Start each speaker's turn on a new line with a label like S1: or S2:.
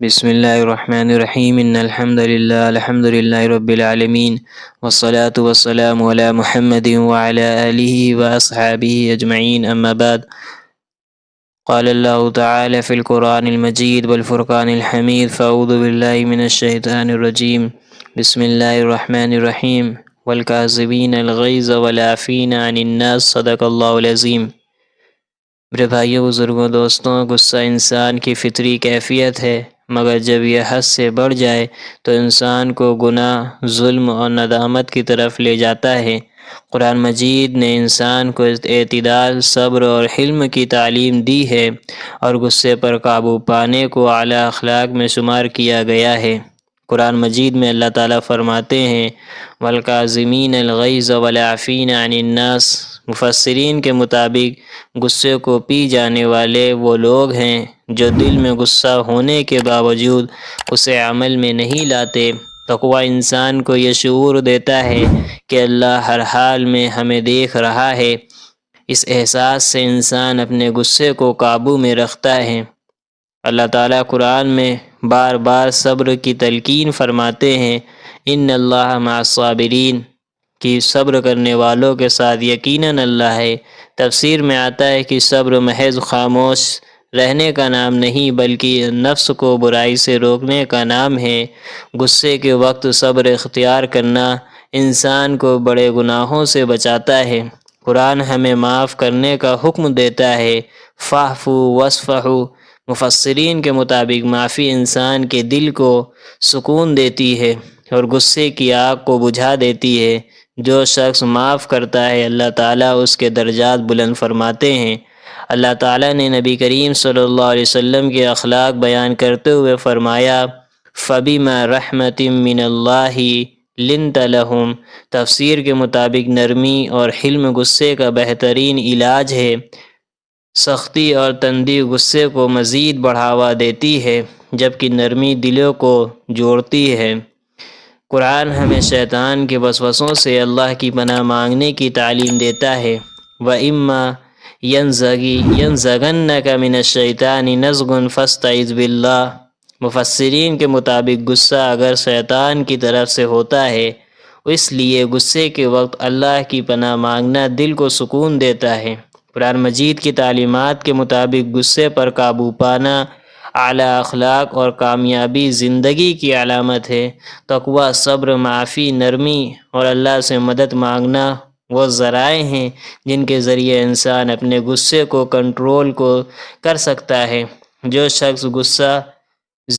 S1: بسم اللہ الرحمن الرحیم ان الحمد للہ رب العالمین والصلاة والسلام علی محمد وعلی آلہ واصحابہ اجمعین اما بعد قال اللہ تعالی فی القرآن المجید والفرقان الحمید فاعوذ باللہ من الشیطان الرجیم بسم اللہ الرحمن الرحیم والکاظمین الغیظ والعافین عن الناس صدق اللہ العظیم۔ میرے بھائیوں، بزرگوں، دوستوں، غصہ انسان کی فطری کیفیت ہے، مگر جب یہ حد سے بڑھ جائے تو انسان کو گناہ، ظلم اور ندامت کی طرف لے جاتا ہے۔ قرآن مجید نے انسان کو اعتدال، صبر اور حلم کی تعلیم دی ہے اور غصے پر قابو پانے کو اعلیٰ اخلاق میں شمار کیا گیا ہے۔ قرآن مجید میں اللہ تعالیٰ فرماتے ہیں وَالْكَاظِمِينَ الْغَيْظَ وَالْعَافِينَ عَنِ النَّاسِ۔ مفسرین کے مطابق غصے کو پی جانے والے وہ لوگ ہیں جو دل میں غصہ ہونے کے باوجود اسے عمل میں نہیں لاتے۔ تقویٰ انسان کو یہ شعور دیتا ہے کہ اللہ ہر حال میں ہمیں دیکھ رہا ہے۔ اس احساس سے انسان اپنے غصے کو قابو میں رکھتا ہے۔ اللہ تعالیٰ قرآن میں بار بار صبر کی تلقین فرماتے ہیں ان اللہ مع الصابرین، کہ صبر کرنے والوں کے ساتھ یقیناً اللہ ہے۔ تفسیر میں آتا ہے کہ صبر محض خاموش رہنے کا نام نہیں بلکہ نفس کو برائی سے روکنے کا نام ہے۔ غصے کے وقت صبر اختیار کرنا انسان کو بڑے گناہوں سے بچاتا ہے۔ قرآن ہمیں معاف کرنے کا حکم دیتا ہے فاعفوا واصفحوا۔ مفسرین کے مطابق معافی انسان کے دل کو سکون دیتی ہے اور غصے کی آگ کو بجھا دیتی ہے۔ جو شخص معاف کرتا ہے اللہ تعالیٰ اس کے درجات بلند فرماتے ہیں۔ اللہ تعالیٰ نے نبی کریم صلی اللہ علیہ وسلم کے اخلاق بیان کرتے ہوئے فرمایا فَبِمَا رَحْمَةٍ مِّنَ اللَّهِ لِنْتَ لَهُمْ۔ تفسیر کے مطابق نرمی اور حلم غصے کا بہترین علاج ہے۔ سختی اور تندی غصے کو مزید بڑھاوا دیتی ہے جبکہ نرمی دلوں کو جوڑتی ہے۔ قرآن ہمیں شیطان کے وسوسوں سے اللہ کی پناہ مانگنے کی تعلیم دیتا ہے وَإِمَّا يَنزَغَنَّكَ مِنَ الشَّيْطَانِ نَزْغٌ فَاسْتَعِذْ بِاللَّهِ۔ مفسرین کے مطابق غصہ اگر شیطان کی طرف سے ہوتا ہے اس لیے غصے کے وقت اللہ کی پناہ مانگنا دل کو سکون دیتا ہے۔ قرآن مجید کی تعلیمات کے مطابق غصے پر قابو پانا اعلیٰ اخلاق اور کامیابی زندگی کی علامت ہے۔ تقویٰ، صبر، معافی، نرمی اور اللہ سے مدد مانگنا وہ ذرائع ہیں جن کے ذریعے انسان اپنے غصے کو کنٹرول کر سکتا ہے۔ جو شخص غصہ